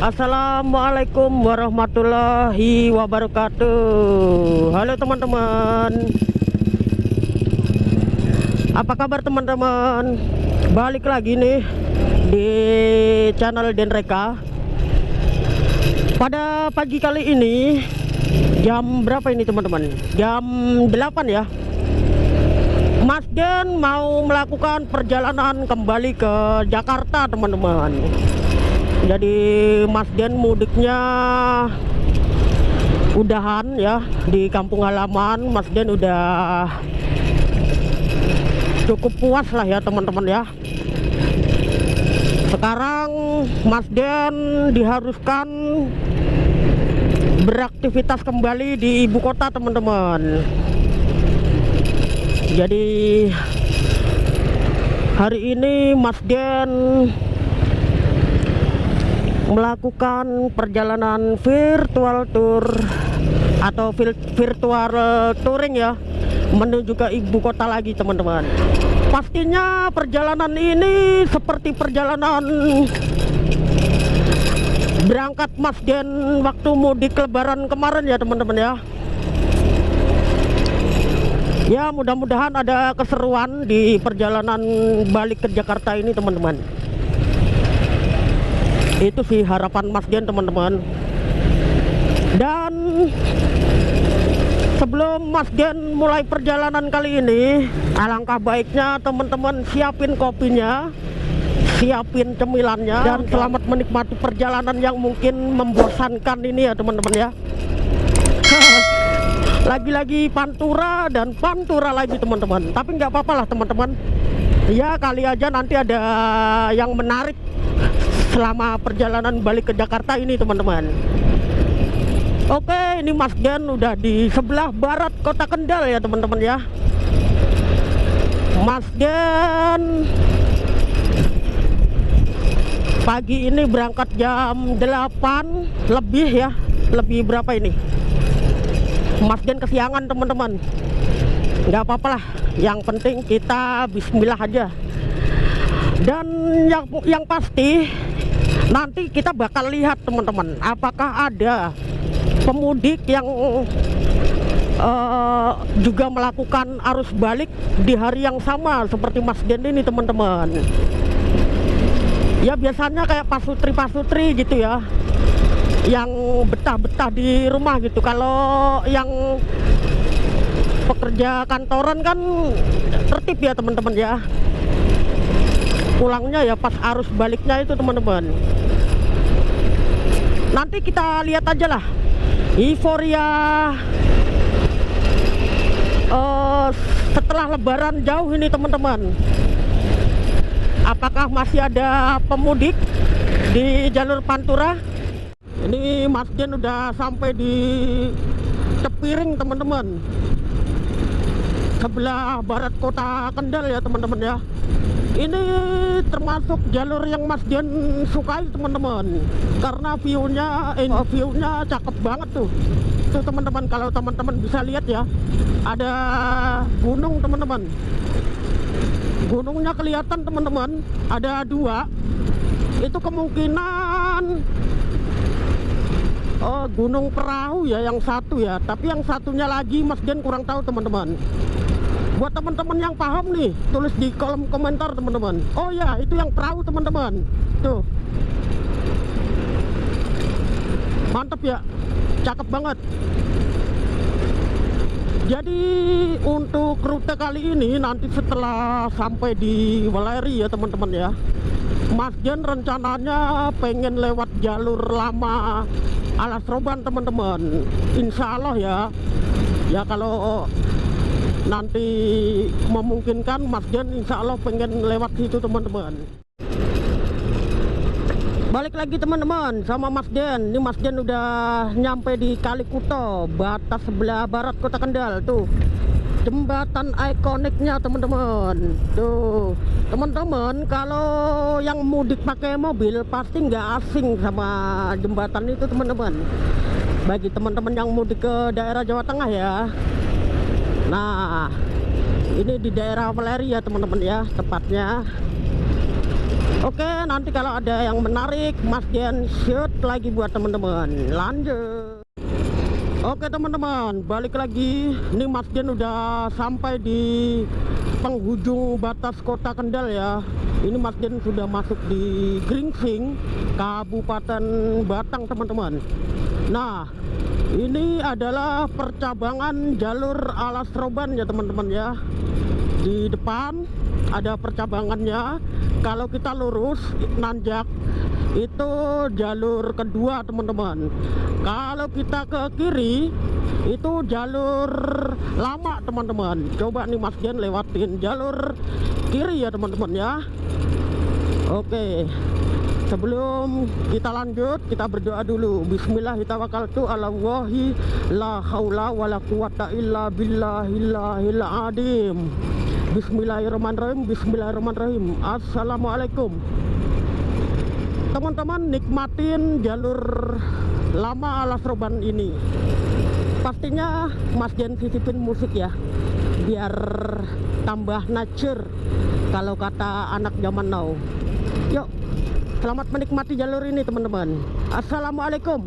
Assalamualaikum warahmatullahi wabarakatuh. Halo teman-teman, apa kabar teman-teman? Balik lagi nih di channel Denreka. Pada pagi kali ini jam berapa ini teman-teman? Jam 8 ya. Mas Den mau melakukan perjalanan kembali ke Jakarta teman-teman. Jadi Mas Den mudiknya udahan ya di kampung halaman. Mas Den udah cukup puas lah ya teman-teman ya. Sekarang Mas Den diharuskan beraktivitas kembali di ibu kota teman-teman. Jadi hari ini Mas Den melakukan perjalanan virtual tour atau virtual touring ya, menuju ke ibu kota lagi teman-teman. Pastinya perjalanan ini seperti perjalanan berangkat Mas Den waktu mudik lebaran kemarin ya teman-teman ya. Ya mudah-mudahan ada keseruan di perjalanan balik ke Jakarta ini teman-teman. Itu sih harapan Mas Den teman-teman. Dan sebelum Mas Den mulai perjalanan kali ini, alangkah baiknya teman-teman siapin kopinya, siapin cemilannya, dan selamat menikmati perjalanan yang mungkin membosankan ini ya teman-teman ya. Lagi-lagi pantura dan pantura lagi teman-teman. Tapi nggak apa-apa lah teman-teman. Ya kali aja nanti ada yang menarik selama perjalanan balik ke Jakarta ini teman-teman. Oke, ini Mas Den udah di sebelah barat kota Kendal ya teman-teman ya. Mas Den pagi ini berangkat jam 8 lebih ya. Lebih berapa ini? Mas Den kesiangan teman-teman. Nggak apa-apa lah, yang penting kita bismillah aja. Dan yang pasti nanti kita bakal lihat teman-teman, apakah ada pemudik yang juga melakukan arus balik di hari yang sama seperti Mas Den ini teman-teman. Ya biasanya kayak pasutri-pasutri gitu ya, yang betah-betah di rumah gitu. Kalau yang pekerja kantoran kan tertib ya teman-teman ya, pulangnya ya pas arus baliknya itu teman-teman. Nanti kita lihat aja lah euforia setelah lebaran jauh ini teman-teman. Apakah masih ada pemudik di jalur Pantura? Ini Mas Den udah sampai di Cepiring teman-teman, sebelah barat kota Kendal ya teman-teman ya. Ini termasuk jalur yang Mas Den sukai teman-teman, karena view-nya cakep banget tuh. Tuh teman-teman, kalau teman-teman bisa lihat ya, ada gunung teman-teman. Gunungnya kelihatan teman-teman, ada dua. Itu kemungkinan Gunung Perahu ya yang satu ya, tapi yang satunya lagi Mas Den kurang tahu teman-teman. Buat teman-teman yang paham nih, tulis di kolom komentar teman-teman. Oh ya, itu yang perahu teman-teman. Tuh. Mantep ya. Cakep banget. Jadi untuk rute kali ini nanti setelah sampai di Weleri ya teman-teman ya, Mas Den rencananya pengen lewat jalur lama Alas Roban teman-teman. Insya Allah ya. Ya kalau nanti memungkinkan, Mas Den insya Allah pengen lewat situ teman-teman. Balik lagi teman-teman sama Mas Den. Ini Mas Den udah nyampe di Kalikuto, batas sebelah barat kota Kendal. Tuh jembatan ikoniknya teman-teman. Tuh teman-teman, kalau yang mudik pakai mobil pasti nggak asing sama jembatan itu teman-teman. Bagi teman-teman yang mudik ke daerah Jawa Tengah ya. Nah ini di daerah Weleri ya teman-teman ya tepatnya. Oke, nanti kalau ada yang menarik Mas Dian shoot lagi buat teman-teman. Lanjut. Oke teman-teman, balik lagi. Ini Mas Dian udah sampai di penghujung batas kota Kendal ya. Ini Mas Dian sudah masuk di Gringsing, Kabupaten Batang teman-teman. Nah, ini adalah percabangan jalur Alas Roban ya teman-teman ya. Di depan ada percabangannya. Kalau kita lurus nanjak itu jalur kedua teman-teman. Kalau kita ke kiri itu jalur lama teman-teman. Coba nih Mas Dian lewatin jalur kiri ya teman-teman ya. Oke, sebelum kita lanjut kita berdoa dulu. Bismillahirrahmanirrahim. Allahi la haula wala quwata illa billahil adim. Bismillahirrahmanirrahim. Bismillahirrahmanirrahim. Assalamualaikum. Teman-teman nikmatin jalur lama Alas Roban ini. Pastinya Mas Dian sisipin musik ya, biar tambah nature kalau kata anak zaman now. Yuk, selamat menikmati jalur ini teman-teman. Assalamualaikum.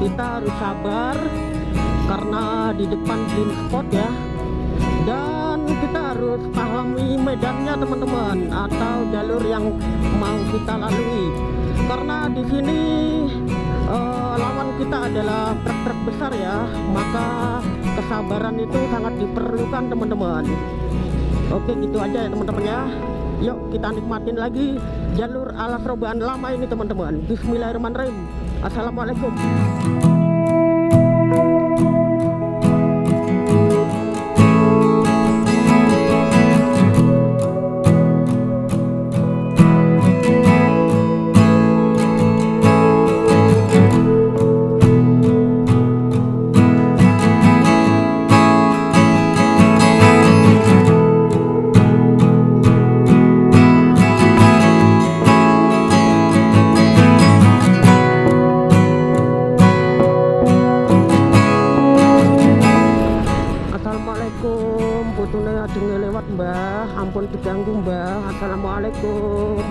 Kita harus sabar karena di depan blind spot ya, dan kita harus pahami medannya teman-teman, atau jalur yang mau kita lalui, karena di sini lawan kita adalah truk-truk besar ya, maka kesabaran itu sangat diperlukan teman-teman. Oke, gitu aja ya teman-teman ya. Yuk kita nikmatin lagi jalur Alas Roban lama ini teman-teman. Bismillahirrahmanirrahim. Assalamualaikum. Putune adenge lewat mbah, ampun diganggu mbah. Assalamualaikum.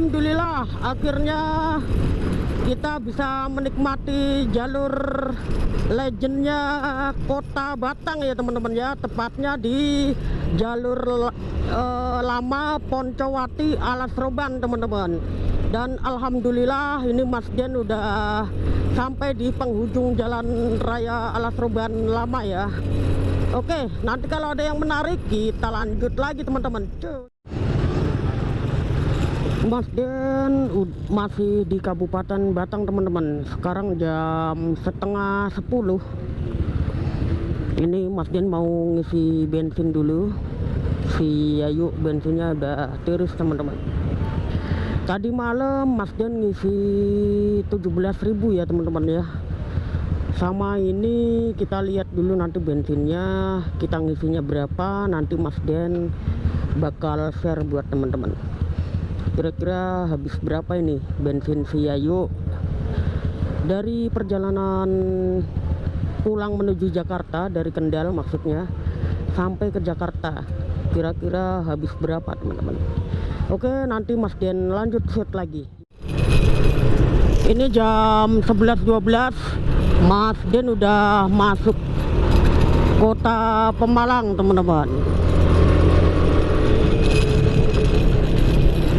Alhamdulillah akhirnya kita bisa menikmati jalur legendnya Kota Batang ya teman-teman ya, tepatnya di jalur lama Poncowati Alas Roban teman-teman. Dan alhamdulillah ini Mas Den udah sampai di penghujung jalan raya Alas Roban lama ya. Oke, nanti kalau ada yang menarik kita lanjut lagi teman-teman. Mas Den masih di Kabupaten Batang teman-teman. Sekarang jam setengah 10. Ini Mas Den mau ngisi bensin dulu. Si Yayu bensinnya udah tiris teman-teman. Tadi malam Mas Den ngisi 17.000 ya teman-teman ya. Sama ini kita lihat dulu nanti bensinnya, kita ngisinya berapa, nanti Mas Den bakal share buat teman-teman. Kira-kira habis berapa ini bensin si Yayu dari perjalanan pulang menuju Jakarta, dari Kendal maksudnya, sampai ke Jakarta, kira-kira habis berapa teman-teman. Oke, nanti Mas Den lanjut shoot lagi. Ini jam 11.12, Mas Den udah masuk Kota Pemalang teman-teman.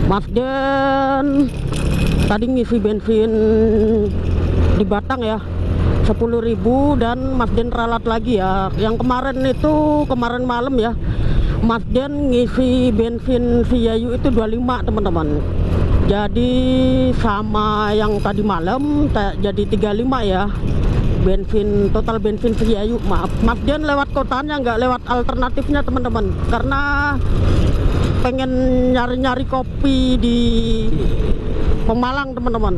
Mas Den tadi ngisi bensin di Batang ya 10.000, dan Mas Den ralat lagi ya. Yang kemarin malam ya, Mas Den ngisi bensin si Yayu itu 25 teman-teman. Jadi sama yang tadi malam jadi 35 ya. Total bensin si Yayu. Maaf, Mas Den lewat kotanya, nggak lewat alternatifnya teman-teman, karena pengen nyari-nyari kopi di Pemalang teman-teman.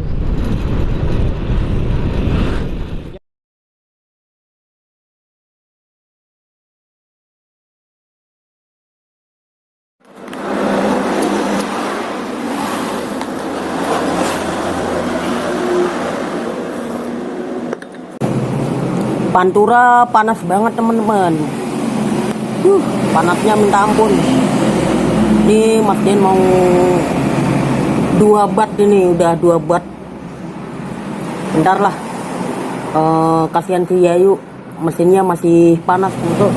Pantura panas banget teman-teman. Panasnya minta ampun. Ini Mas Den mau 2 bat, ini udah 2 bat. Bentar lah, kasihan si Yayu, mesinnya masih panas untuk.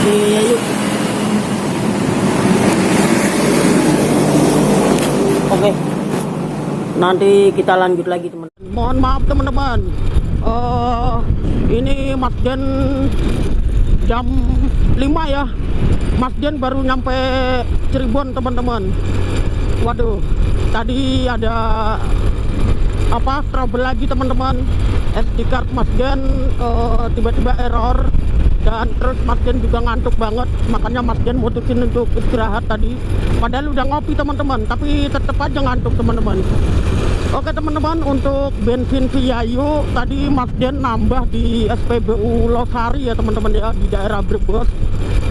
Si Yayu. Oke, nanti kita lanjut lagi teman. Mohon maaf teman-teman, ini Mas Den jam 5 ya. Mas Den baru nyampe Cirebon teman-teman. Waduh, tadi ada trouble lagi teman-teman. SD card Mas Den tiba-tiba error, dan terus Mas Den juga ngantuk banget, makanya Mas Den mutusin untuk istirahat tadi. Padahal udah ngopi teman-teman, tapi tetap aja ngantuk teman-teman. Oke teman-teman, untuk bensin si Yayu tadi Mas Den nambah di SPBU Losari ya teman-teman ya, di daerah Brebes.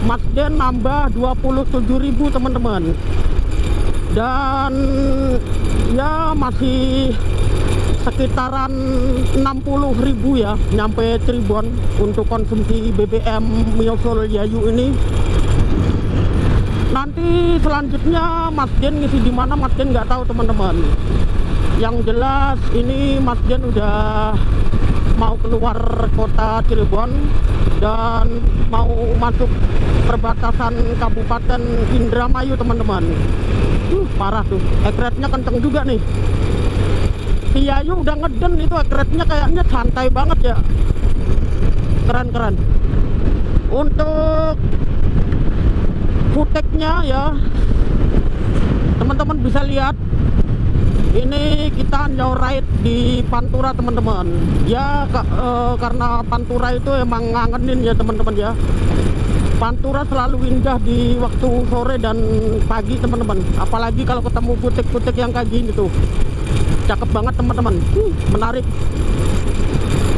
Mas Den nambah 27.000 teman-teman. Dan ya masih sekitaran 60.000 ya nyampe Cirebon untuk konsumsi BBM Miosul Yayu ini. Nanti selanjutnya Mas Den ngisi di mana Mas Den nggak tahu teman-teman. Yang jelas ini Mas Den udah mau keluar kota Cirebon dan mau masuk perbatasan Kabupaten Indramayu teman-teman. Parah tuh, ekretnya kenceng juga nih. Si Yayu udah ngeden itu, ekretnya kayaknya santai banget ya. Keren-keren. Untuk footage-nya ya teman-teman bisa lihat. Ini kita nyoride di Pantura teman-teman. Ya karena Pantura itu emang ngangenin ya teman-teman ya. Pantura selalu indah di waktu sore dan pagi teman-teman. Apalagi kalau ketemu footage yang kayak gini tuh. Cakep banget teman-teman. Menarik.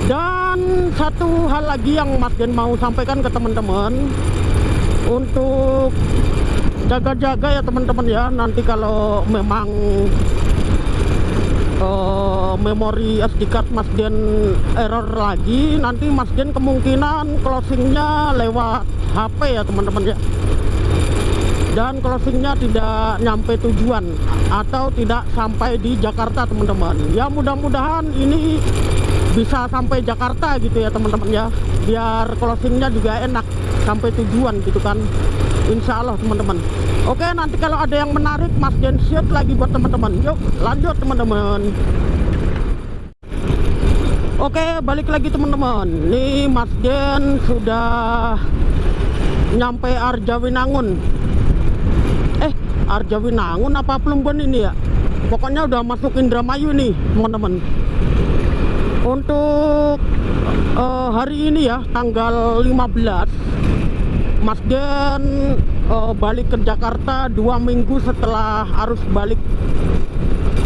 Dan satu hal lagi yang Mas Den mau sampaikan ke teman-teman, untuk jaga-jaga ya teman-teman ya. Nanti kalau memang memori SD card Mas Dian error lagi, nanti Mas Dian kemungkinan closingnya lewat HP ya teman-teman ya, dan closingnya tidak nyampe tujuan atau tidak sampai di Jakarta teman-teman ya. Mudah-mudahan ini bisa sampai Jakarta gitu ya teman-teman ya, biar closingnya juga enak sampai tujuan gitu kan, insya Allah teman-teman. Oke, nanti kalau ada yang menarik Mas Dian shoot lagi buat teman-teman. Yuk lanjut teman-teman. Oke, balik lagi teman-teman. Nih Mas Dian sudah nyampe Arjawinangun. Arjawinangun apa Plumbon ini ya, pokoknya udah masuk Indramayu nih teman-teman. Untuk hari ini ya tanggal 15, Mas Dian balik ke Jakarta 2 minggu setelah arus balik.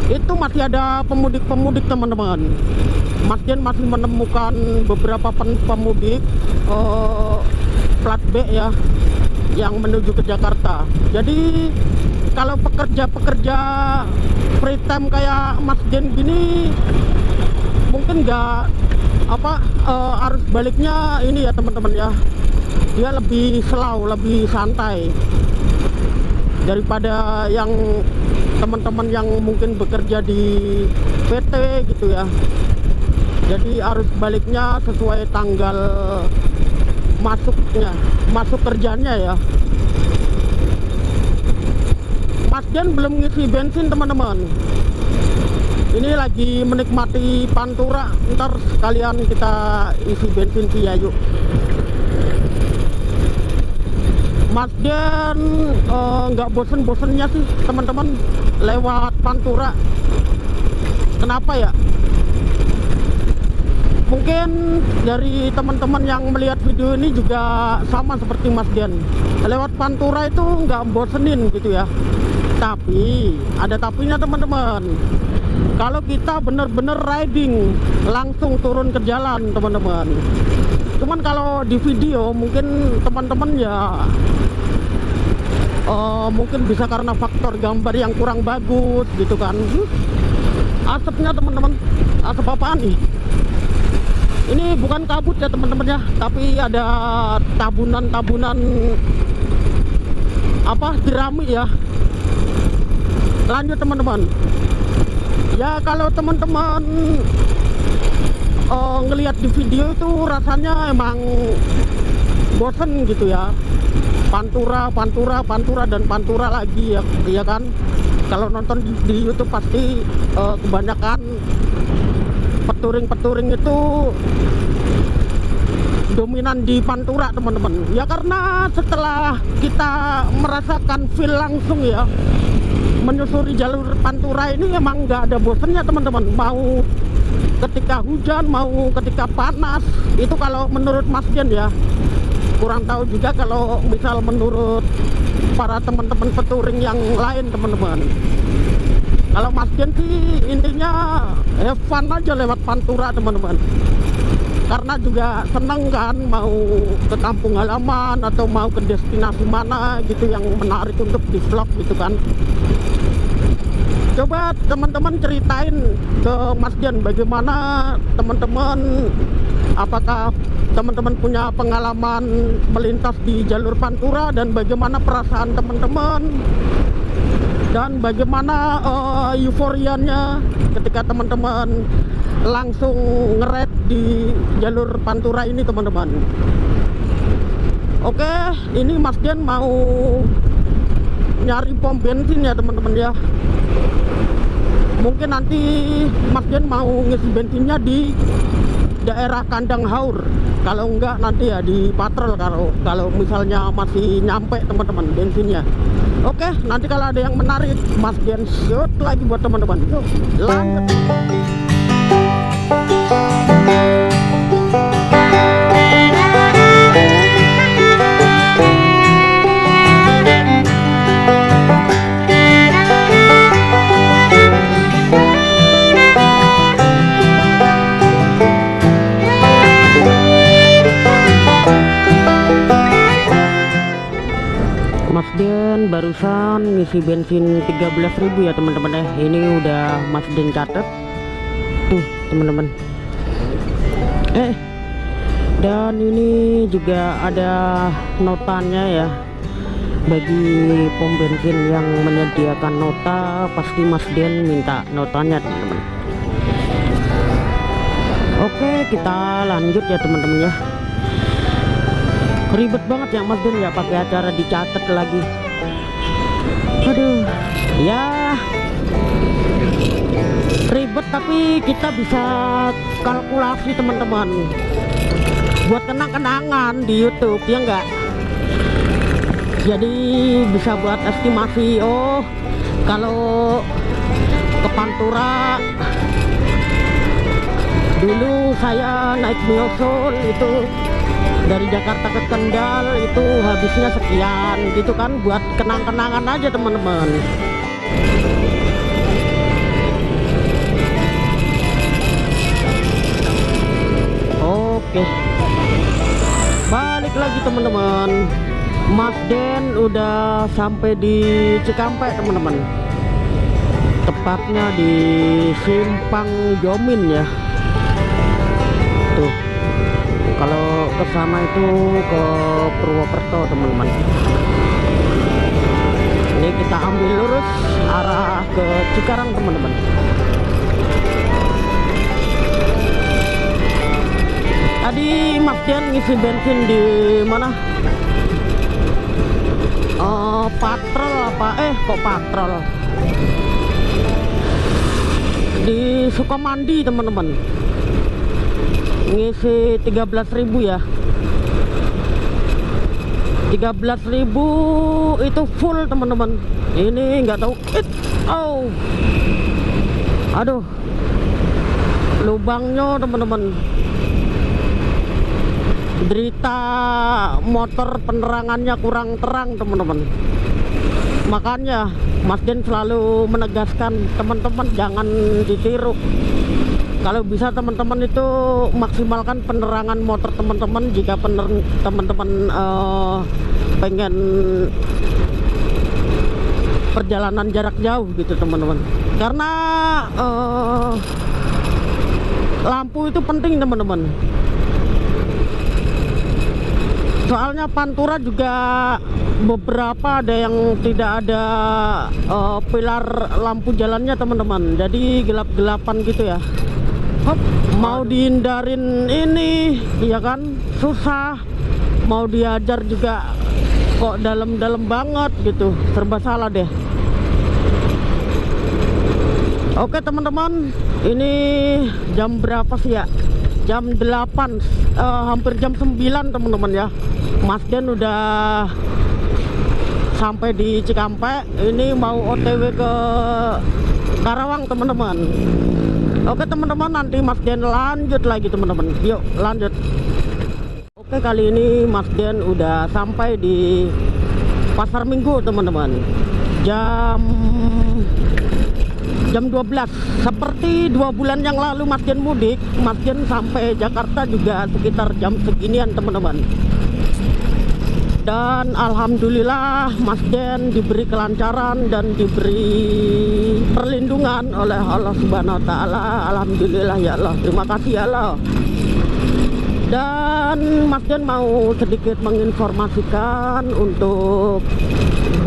Itu masih ada pemudik-pemudik teman-teman. Mas Dian masih menemukan beberapa pemudik plat B ya yang menuju ke Jakarta. Jadi kalau pekerja-pekerja free time kayak Mas Dian gini mungkin nggak arus baliknya ini ya teman-teman ya, dia lebih slow, lebih santai daripada yang teman-teman yang mungkin bekerja di PT gitu ya. Jadi arus baliknya sesuai tanggal masuk kerjanya ya. Mas Dian belum ngisi bensin teman-teman, ini lagi menikmati Pantura, ntar sekalian kita isi bensin sih ya. Yuk Mas Dian nggak bosen-bosennya sih teman-teman lewat Pantura. Kenapa ya? Mungkin dari teman-teman yang melihat video ini juga sama seperti Mas Dian, lewat Pantura itu nggak bosenin gitu ya. Tapi ada tapinya teman-teman, kalau kita bener-bener riding langsung turun ke jalan teman-teman. Cuman kalau di video mungkin teman-teman ya mungkin bisa karena faktor gambar yang kurang bagus gitu kan. Asapnya teman-teman, asap apaan nih? Ini bukan kabut ya teman-teman ya, tapi ada tabunan-tabunan jerami ya. Lanjut teman-teman ya, kalau teman-teman ngelihat di video itu rasanya emang bosen gitu ya. Pantura dan Pantura lagi ya kan. Kalau nonton di YouTube pasti kebanyakan peturing itu dominan di Pantura teman-teman ya, karena setelah kita merasakan feel langsung ya menyusuri jalur Pantura ini emang nggak ada bosennya teman-teman, mau ketika hujan mau ketika panas. Itu kalau menurut Mas Dian ya, kurang tahu juga kalau misal menurut para teman-teman peturing yang lain teman-teman. Kalau Mas Dian sih intinya have fun aja lewat Pantura teman-teman, karena juga seneng kan mau ke kampung halaman atau mau ke destinasi mana gitu yang menarik untuk di vlog gitu kan. Coba teman-teman ceritain ke Mas Dian bagaimana teman-teman, apakah teman-teman punya pengalaman melintas di jalur Pantura dan bagaimana perasaan teman-teman, dan bagaimana euforianya ketika teman-teman langsung ngered di jalur Pantura ini teman-teman. Oke, ini Mas Dian mau nyari pom bensin ya teman-teman ya. Mungkin nanti Mas Dian mau ngisi bensinnya di daerah Kandang Haur. Kalau enggak nanti ya di Patrol, kalau misalnya masih nyampe teman-teman bensinnya. Oke, nanti kalau ada yang menarik Mas Dian shoot lagi buat teman-teman. Yuk lanjut. Mas Dian barusan ngisi bensin 13.000 ya teman-teman ya. Ini udah Mas Dian catet Tuh teman-teman. Dan ini juga ada notanya ya. Bagi pom bensin yang menyediakan nota, pasti Mas Den minta notanya teman-teman. Oke, kita lanjut ya teman-teman ya. Ribet banget ya Mas Den ya, pakai acara dicatat lagi. Aduh, ya ribet, tapi kita bisa kalkulasi teman-teman buat kenang-kenangan di YouTube ya enggak. Jadi bisa buat estimasi, oh kalau ke Pantura dulu saya naik Miosul itu dari Jakarta ke Kendal itu habisnya sekian gitu kan, buat kenang-kenangan aja teman-teman. Oke, balik lagi teman-teman. Mas Den udah sampai di Cikampek teman-teman, tepatnya di Simpang Jomin ya. Tuh, kalau ke sana itu ke Purwokerto teman-teman. Ini kita ambil lurus arah ke Cikarang teman-teman. Tadi Mas Den ngisi bensin di mana? Patrol apa? Kok patrol? Di Sukamandi teman-teman. Ngisi 13.000 ya. 13.000 itu full teman-teman. Ini nggak tahu. Oh, aduh, lubangnya teman-teman. Derita motor penerangannya kurang terang teman-teman. Makanya Mas Den selalu menegaskan teman-teman jangan ditiru. Kalau bisa teman-teman itu maksimalkan penerangan motor teman-teman jika teman-teman pengen perjalanan jarak jauh gitu teman-teman. Karena lampu itu penting teman-teman. Soalnya Pantura juga beberapa ada yang tidak ada pilar lampu jalannya teman-teman, jadi gelap-gelapan gitu ya. Hop, mau dihindarin ini ya kan susah, mau diajar juga kok dalam-dalam banget gitu, serba salah deh. Oke teman-teman, ini jam berapa sih ya? Jam 8, hampir jam 9 teman-teman ya. Mas Den udah sampai di Cikampek. Ini mau OTW ke Karawang teman-teman. Oke teman-teman, nanti Mas Den lanjut lagi teman-teman. Yuk lanjut. Oke, kali ini Mas Den udah sampai di Pasar Minggu teman-teman. Jam 12. Seperti 2 bulan yang lalu Mas Den mudik, Mas Den sampai Jakarta juga sekitar jam seginian teman-teman. Dan alhamdulillah Mas Den diberi kelancaran dan diberi perlindungan oleh Allah Subhanahu wa taala. Alhamdulillah ya Allah, terima kasih ya Allah. Dan Mas Den mau sedikit menginformasikan untuk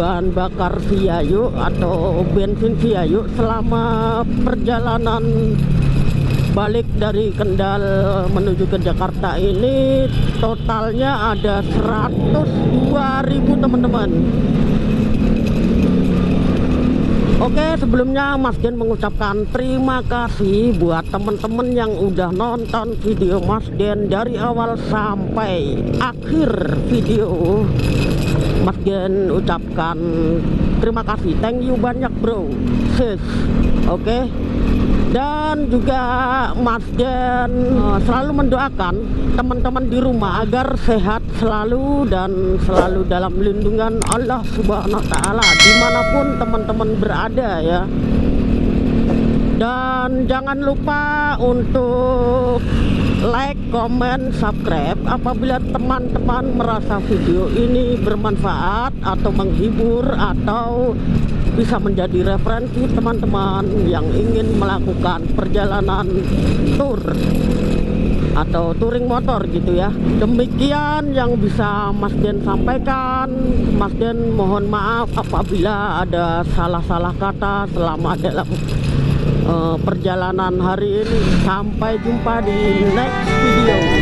bahan bakar Viayu atau bensin Viayu selama perjalanan balik dari Kendal menuju ke Jakarta ini totalnya ada 102.000 teman-teman. Oke, sebelumnya Mas Den mengucapkan terima kasih buat teman-teman yang udah nonton video Mas Den dari awal sampai akhir video. Mas Den ucapkan terima kasih, thank you banyak bro, sis. Oke. Dan juga Mas Den selalu mendoakan teman-teman di rumah agar sehat selalu dan selalu dalam lindungan Allah Subhanahu wa taala dimanapun teman-teman berada ya. Dan jangan lupa untuk like, comment, subscribe apabila teman-teman merasa video ini bermanfaat atau menghibur atau bisa menjadi referensi teman-teman yang ingin melakukan perjalanan tour atau touring motor gitu ya. Demikian yang bisa Mas Den sampaikan. Mas Den mohon maaf apabila ada salah-salah kata selama dalam perjalanan hari ini. Sampai jumpa di next video.